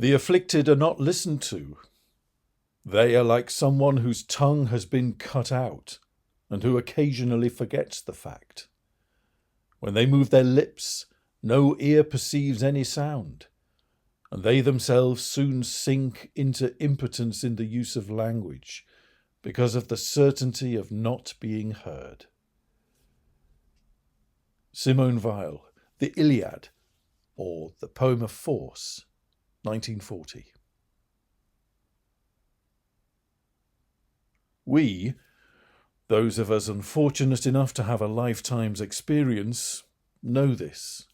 The afflicted are not listened to. They are like someone whose tongue has been cut out and who occasionally forgets the fact. When they move their lips, no ear perceives any sound, and they themselves soon sink into impotence in the use of language because of the certainty of not being heard. Simone Weil, The Iliad, or The Poem of Force, 1940. We, those of us unfortunate enough to have a lifetime's experience, know this,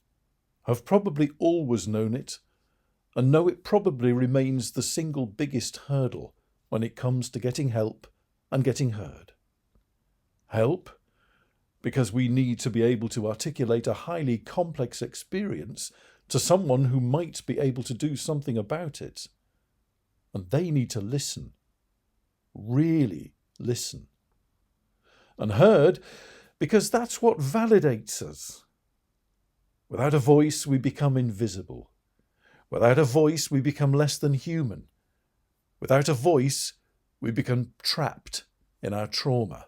have probably always known it, and know it probably remains the single biggest hurdle when it comes to getting help and getting heard. Help, because we need to be able to articulate a highly complex experience to someone who might be able to do something about it. And they need to listen, really listen. And heard, because that's what validates us. Without a voice, we become invisible. Without a voice, we become less than human. Without a voice, we become trapped in our trauma.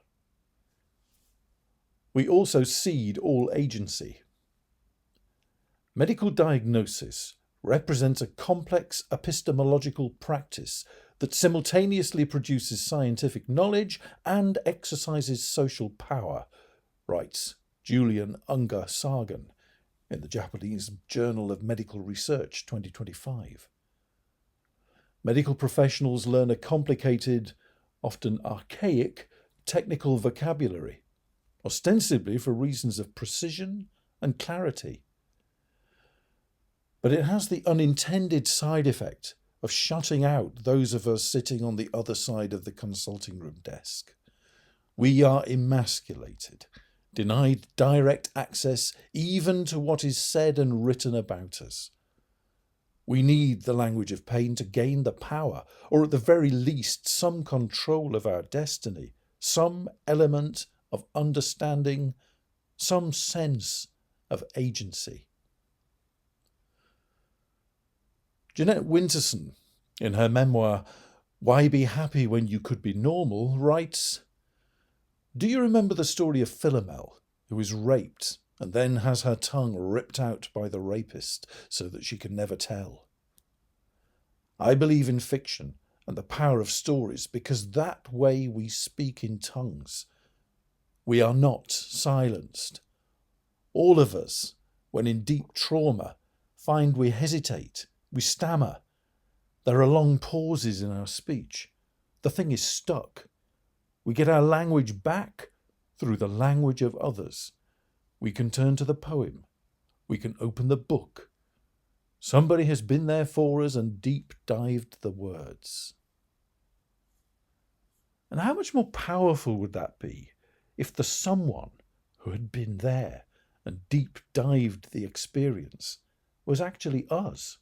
We also cede all agency. Medical diagnosis represents a complex epistemological practice that simultaneously produces scientific knowledge and exercises social power, writes Julian Unger Sargon in the Japanese Journal of Medical Research 2025. Medical professionals learn a complicated, often archaic, technical vocabulary, ostensibly for reasons of precision and clarity. But it has the unintended side effect of shutting out those of us sitting on the other side of the consulting room desk. We are emasculated, denied direct access even to what is said and written about us. We need the language of pain to gain the power, or at the very least some control of our destiny, some element of understanding, some sense of agency. Jeanette Winterson, in her memoir, Why Be Happy When You Could Be Normal, writes, "Do you remember the story of Philomel, who is raped and then has her tongue ripped out by the rapist so that she can never tell? I believe in fiction and the power of stories because that way we speak in tongues. We are not silenced. All of us, when in deep trauma, find we hesitate, we stammer. There are long pauses in our speech. The thing is stuck. We get our language back through the language of others. We can turn to the poem. We can open the book. Somebody has been there for us and deep dived the words." And how much more powerful would that be if the someone who had been there and deep dived the experience was actually us?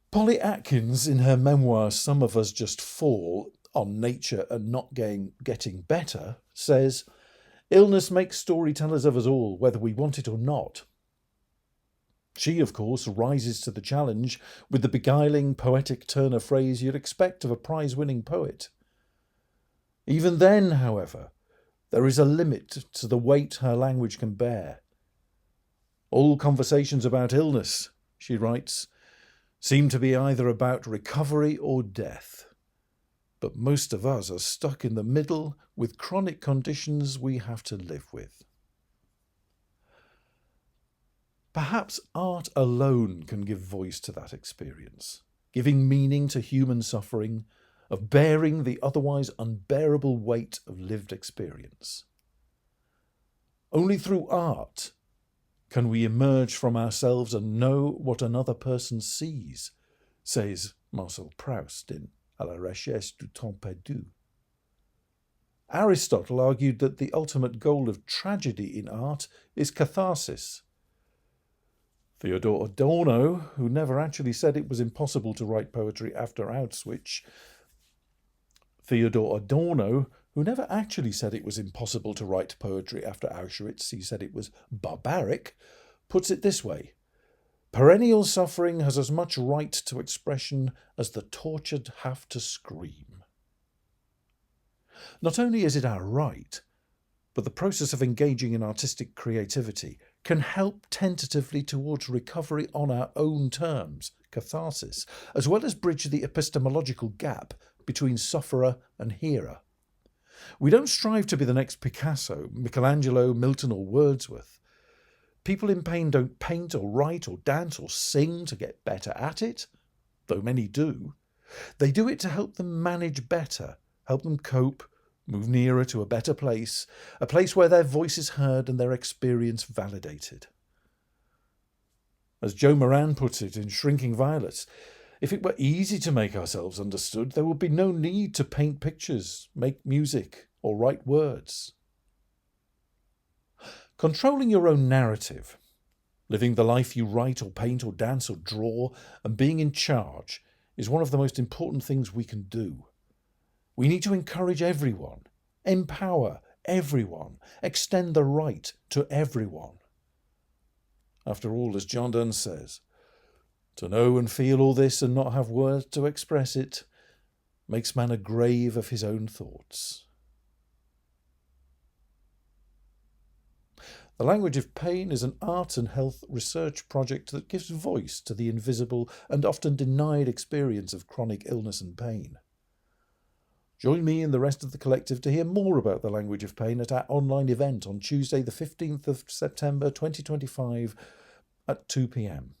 Polly Atkins, in her memoir Some of Us Just Fall, on nature and not getting better, says, "Illness makes storytellers of us all, whether we want it or not." She, of course, rises to the challenge with the beguiling, poetic turn of phrase you'd expect of a prize-winning poet. Even then, however, there is a limit to the weight her language can bear. "All conversations about illness," she writes, "seem to be either about recovery or death. But most of us are stuck in the middle with chronic conditions we have to live with." Perhaps art alone can give voice to that experience, giving meaning to human suffering, of bearing the otherwise unbearable weight of lived experience. Only through art can we emerge from ourselves and know what another person sees, says Marcel Proust in À la recherche du temps perdu. Aristotle argued that the ultimate goal of tragedy in art is catharsis. Theodor Adorno, who never actually said it was impossible to write poetry after Auschwitz, he said it was barbaric, puts it this way: Perennial suffering has as much right to expression as the tortured have to scream. Not only is it our right, but the process of engaging in artistic creativity can help tentatively towards recovery on our own terms, catharsis, as well as bridge the epistemological gap between sufferer and hearer. We don't strive to be the next Picasso, Michelangelo, Milton or Wordsworth. People in pain don't paint or write or dance or sing to get better at it, though many do. They do it to help them manage better, help them cope, move nearer to a better place, a place where their voice is heard and their experience validated. As Joe Moran puts it in Shrinking Violets, if it were easy to make ourselves understood, there would be no need to paint pictures, make music, or write words. Controlling your own narrative, living the life you write or paint or dance or draw, and being in charge is one of the most important things we can do. We need to encourage everyone, empower everyone, extend the right to everyone. After all, as John Donne says, to know and feel all this and not have words to express it makes man a grave of his own thoughts. The Language of Pain is an art and health research project that gives voice to the invisible and often denied experience of chronic illness and pain. Join me and the rest of the collective to hear more about the Language of Pain at our online event on Tuesday the 15th of September 2025 at 2 p.m.